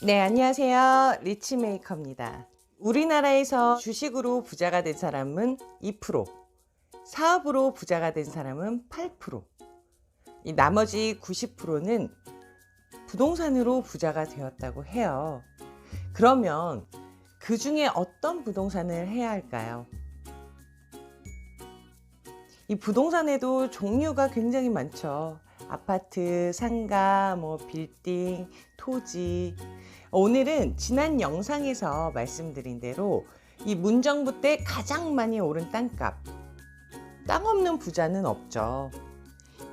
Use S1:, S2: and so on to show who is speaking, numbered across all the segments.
S1: 네, 안녕하세요. 리치메이커입니다. 우리나라에서 주식으로 부자가 된 사람은 2%, 사업으로 부자가 된 사람은 8%, 이 나머지 90%는 부동산으로 부자가 되었다고 해요. 그러면 그 중에 어떤 부동산을 해야 할까요? 이 부동산에도 종류가 굉장히 많죠. 아파트, 상가, 빌딩, 토지. 오늘은 지난 영상에서 말씀드린 대로 이 문정부 때 가장 많이 오른 땅값. 땅 없는 부자는 없죠.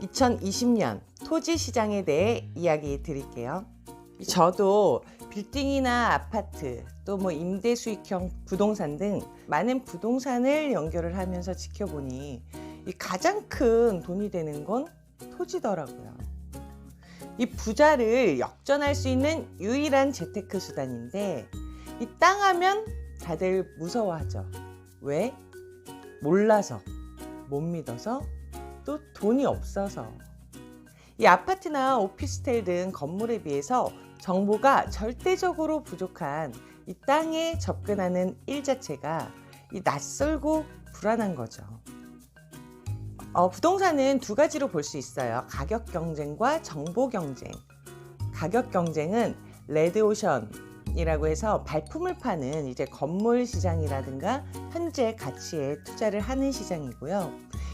S1: 2020년 토지 시장에 대해 이야기 드릴게요. 저도 빌딩이나 아파트 또 임대 수익형 부동산 등 많은 부동산을 연결을 하면서 지켜보니 이 가장 큰 돈이 되는 건 토지더라고요. 이 부자를 역전할 수 있는 유일한 재테크 수단인데 이 땅 하면 다들 무서워하죠. 왜? 몰라서, 못 믿어서, 또 돈이 없어서. 이 아파트나 오피스텔 등 건물에 비해서 정보가 절대적으로 부족한 이 땅에 접근하는 일 자체가 이 낯설고 불안한 거죠. 부동산은 두 가지로 볼 수 있어요. 가격 경쟁과 정보 경쟁. 가격 경쟁은 레드오션이라고 해서 발품을 파는 이제 건물 시장이라든가 현재 가치에 투자를 하는 시장이고요.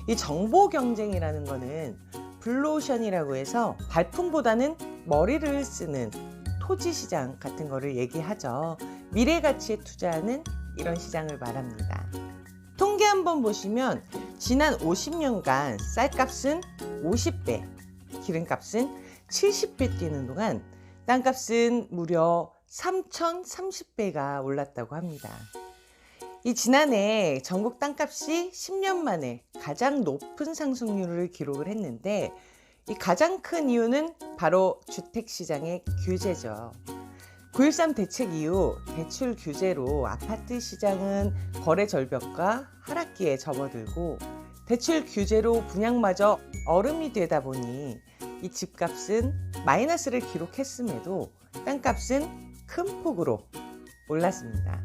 S1: 이 정보 경쟁이라는 거는 블루오션이라고 해서 발품보다는 머리를 쓰는 토지 시장 같은 거를 얘기하죠. 미래 가치에 투자하는 이런 시장을 말합니다. 통계 한번 보시면 지난 50년간 쌀값은 50배, 기름값은 70배 뛰는 동안 땅값은 무려 3030배가 올랐다고 합니다. 이 지난해 전국 땅값이 10년 만에 가장 높은 상승률을 기록을 했는데 이 가장 큰 이유는 바로 주택시장의 규제죠. 9.13 대책 이후 대출 규제로 아파트 시장은 거래 절벽과 하락기에 접어들고 대출 규제로 분양마저 얼음이 되다 보니 이 집값은 마이너스를 기록했음에도 땅값은 큰 폭으로 올랐습니다.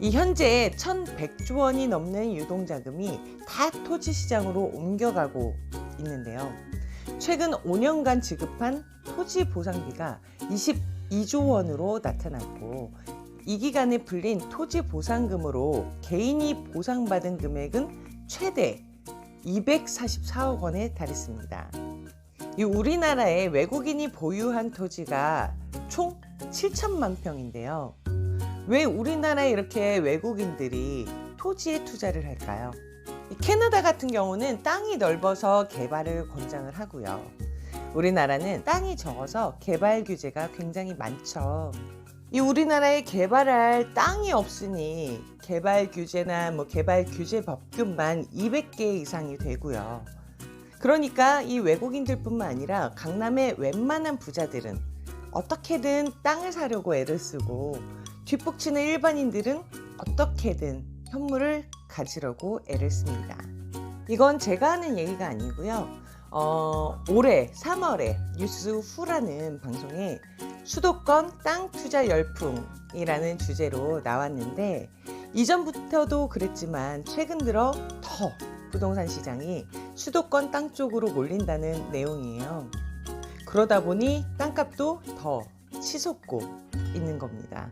S1: 이 현재 1100조 원이 넘는 유동자금이 다 토지 시장으로 옮겨가고 있는데요. 최근 5년간 지급한 토지 보상비가 22조 원으로 나타났고 이 기간에 불린 토지 보상금으로 개인이 보상받은 금액은 최대 244억 원에 달했습니다. 이 우리나라에 외국인이 보유한 토지가 총 7천만 평인데요. 왜 우리나라에 이렇게 외국인들이 토지에 투자를 할까요? 캐나다 같은 경우는 땅이 넓어서 개발을 권장을 하고요. 우리나라는 땅이 적어서 개발 규제가 굉장히 많죠. 이 우리나라에 개발할 땅이 없으니 개발 규제나 개발 규제 법규만 200개 이상이 되고요. 그러니까 이 외국인들뿐만 아니라 강남의 웬만한 부자들은 어떻게든 땅을 사려고 애를 쓰고 뒷북치는 일반인들은 어떻게든 현물을 가지려고 애를 씁니다. 이건 제가 하는 얘기가 아니고요. 올해 3월에 뉴스후라는 방송에 수도권 땅 투자 열풍이라는 주제로 나왔는데 이전부터도 그랬지만 최근 들어 더 부동산 시장이 수도권 땅 쪽으로 몰린다는 내용이에요. 그러다 보니 땅값도 더 치솟고 있는 겁니다.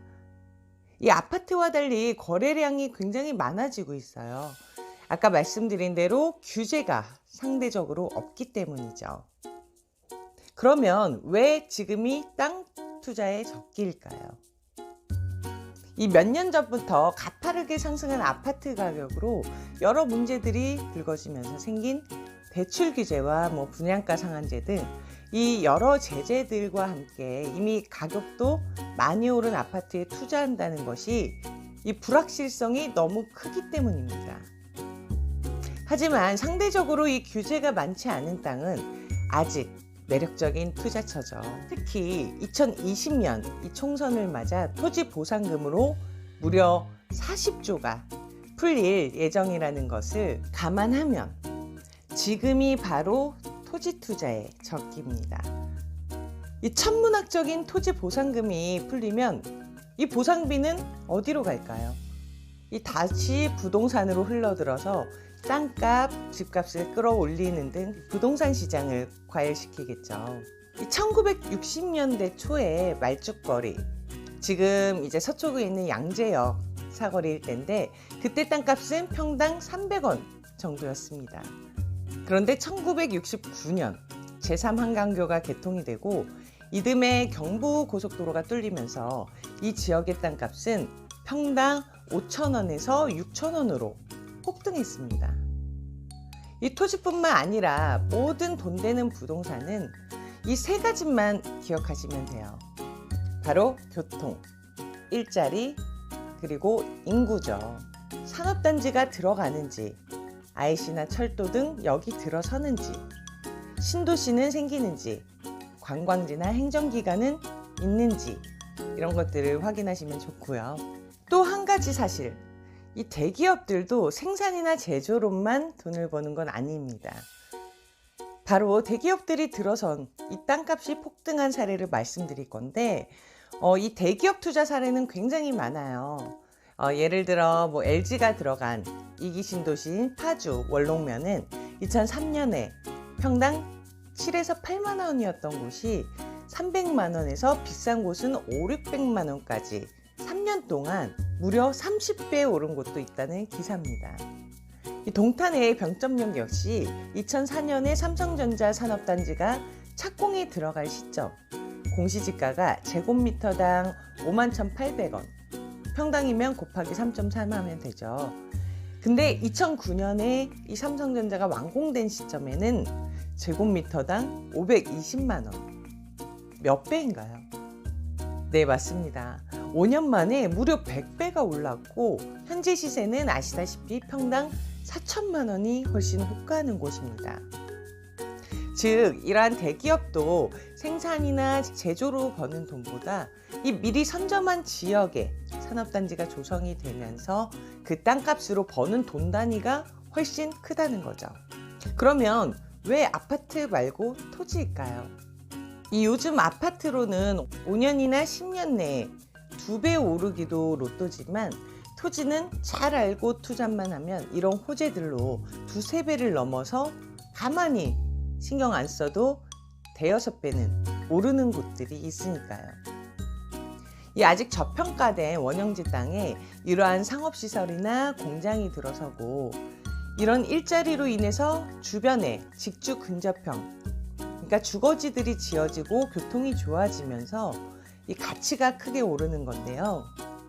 S1: 이 아파트와 달리 거래량이 굉장히 많아지고 있어요. 아까 말씀드린 대로 규제가 상대적으로 없기 때문이죠. 그러면 왜 지금이 땅 투자의 적기일까요? 이 몇 년 전부터 가파르게 상승한 아파트 가격으로 여러 문제들이 불거지면서 생긴 대출 규제와 분양가 상한제 등 이 여러 제재들과 함께 이미 가격도 많이 오른 아파트에 투자한다는 것이 이 불확실성이 너무 크기 때문입니다. 하지만 상대적으로 이 규제가 많지 않은 땅은 아직 매력적인 투자처죠. 특히 2020년 이 총선을 맞아 토지 보상금으로 무려 40조가 풀릴 예정이라는 것을 감안하면 지금이 바로 토지 투자의 적기입니다. 이 천문학적인 토지 보상금이 풀리면 이 보상비는 어디로 갈까요? 이 다시 부동산으로 흘러들어서 땅값, 집값을 끌어올리는 등 부동산 시장을 과열시키겠죠. 이 1960년대 초에 말죽거리, 지금 이제 서초구에 있는 양재역 사거리 일대인데 그때 땅값은 평당 300원 정도였습니다. 그런데 1969년 제3한강교가 개통이 되고 이듬해 경부고속도로가 뚫리면서 이 지역의 땅값은 평당 5,000원에서 6,000원으로 폭등했습니다. 이 토지뿐만 아니라 모든 돈 되는 부동산은 이 세 가지만 기억하시면 돼요. 바로 교통, 일자리, 그리고 인구죠. 산업단지가 들어가는지, IC나 철도 등 여기 들어서는지, 신도시는 생기는지, 관광지나 행정기관은 있는지 이런 것들을 확인하시면 좋고요. 또 한 가지 사실, 이 대기업들도 생산이나 제조로만 돈을 버는 건 아닙니다. 바로 대기업들이 들어선 이 땅값이 폭등한 사례를 말씀드릴 건데 이 대기업 투자 사례는 굉장히 많아요. 예를 들어 뭐 LG가 들어간 2기 신도시인 파주 월롱면은 2003년에 평당 7에서 8만 원이었던 곳이 300만 원에서 비싼 곳은 5, 600만 원까지 3년 동안 무려 30배 오른 곳도 있다는 기사입니다. 이 동탄의 병점역 역시 2004년에 삼성전자 산업단지가 착공에 들어갈 시점 공시지가가 제곱미터당 51,800원, 평당이면 곱하기 3.3 하면 되죠. 근데 2009년에 이 삼성전자가 완공된 시점에는 제곱미터당 520만 원. 몇 배인가요? 네, 맞습니다. 5년 만에 무려 100배가 올랐고 현재 시세는 아시다시피 평당 4천만 원이 훨씬 호가하는 곳입니다. 즉 이러한 대기업도 생산이나 제조로 버는 돈보다 이 미리 선점한 지역에 산업단지가 조성이 되면서 그 땅값으로 버는 돈 단위가 훨씬 크다는 거죠. 그러면 왜 아파트 말고 토지일까요? 이 요즘 아파트로는 5년이나 10년 내에 2배 오르기도 로또지만 토지는 잘 알고 투자만 하면 이런 호재들로 2, 3배를 넘어서 가만히 신경 안 써도 대여섯 배는 오르는 곳들이 있으니까요. 이 아직 저평가된 원형지 땅에 이러한 상업시설이나 공장이 들어서고 이런 일자리로 인해서 주변에 직주 근접형, 그러니까 주거지들이 지어지고 교통이 좋아지면서 이 가치가 크게 오르는 건데요.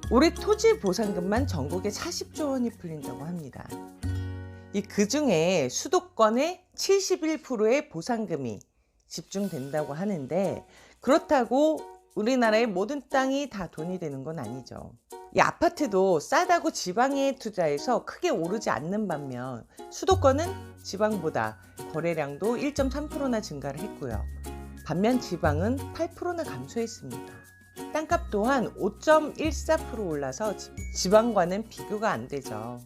S1: 올해 토지 보상금만 전국에 40조 원이 풀린다고 합니다. 그 중에 수도권의 71%의 보상금이 집중된다고 하는데 그렇다고 우리나라의 모든 땅이 다 돈이 되는 건 아니죠. 이 아파트도 싸다고 지방에 투자해서 크게 오르지 않는 반면 수도권은 지방보다 거래량도 1.3%나 증가를 했고요. 반면 지방은 8%나 감소했습니다. 땅값 또한 5.14% 올라서 지방과는 비교가 안 되죠.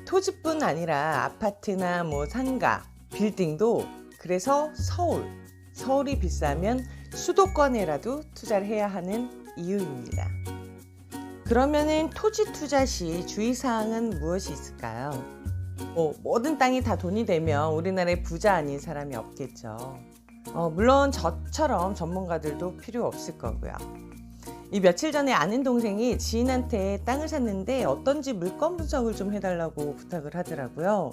S1: 토지뿐 아니라 아파트나 상가, 빌딩도 그래서 서울이 비싸면 수도권에라도 투자를 해야 하는 이유입니다. 그러면은 토지 투자 시 주의사항은 무엇이 있을까요? 모든 땅이 다 돈이 되면 우리나라에 부자 아닌 사람이 없겠죠. 물론 저처럼 전문가들도 필요 없을 거고요. 이 며칠 전에 아는 동생이 지인한테 땅을 샀는데 어떤지 물건 분석을 좀 해달라고 부탁을 하더라고요.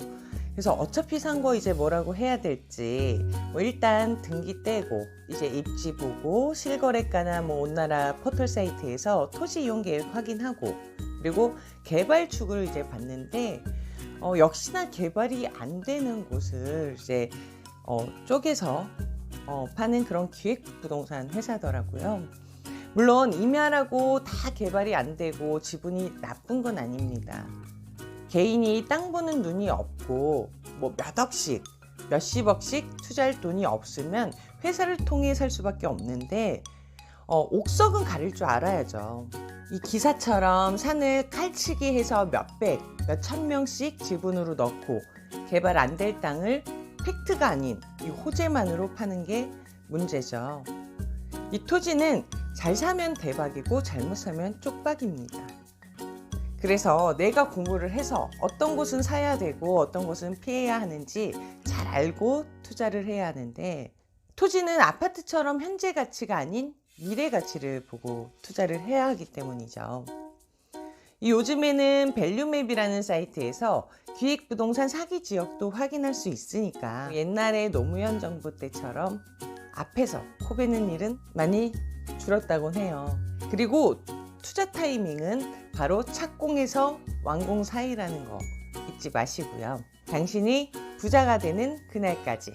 S1: 그래서 어차피 산 거 이제 뭐라고 해야 될지 일단 등기 떼고 이제 입지 보고 실거래가나 온나라 포털 사이트에서 토지 이용 계획 확인하고 그리고 개발축을 이제 봤는데 역시나 개발이 안 되는 곳을 이제 쪼개서 파는 그런 기획부동산 회사더라고요. 물론 임야라고 다 개발이 안 되고 지분이 나쁜 건 아닙니다. 개인이 땅 보는 눈이 없고 몇 억씩 몇십억씩 투자할 돈이 없으면 회사를 통해 살 수밖에 없는데 옥석은 가릴 줄 알아야죠. 이 기사처럼 산을 칼치기 해서 몇백, 몇천 명씩 지분으로 넣고 개발 안 될 땅을 팩트가 아닌 이 호재만으로 파는 게 문제죠. 이 토지는 잘 사면 대박이고 잘못 사면 쪽박입니다. 그래서 내가 공부를 해서 어떤 곳은 사야 되고 어떤 곳은 피해야 하는지 잘 알고 투자를 해야 하는데, 토지는 아파트처럼 현재 가치가 아닌 미래 가치를 보고 투자를 해야 하기 때문이죠. 요즘에는 밸류맵이라는 사이트에서 기획부동산 사기 지역도 확인할 수 있으니까 옛날에 노무현 정부 때처럼 앞에서 코베는 일은 많이 줄었다곤 해요. 그리고 투자 타이밍은 바로 착공에서 완공 사이라는 거 잊지 마시고요. 당신이 부자가 되는 그날까지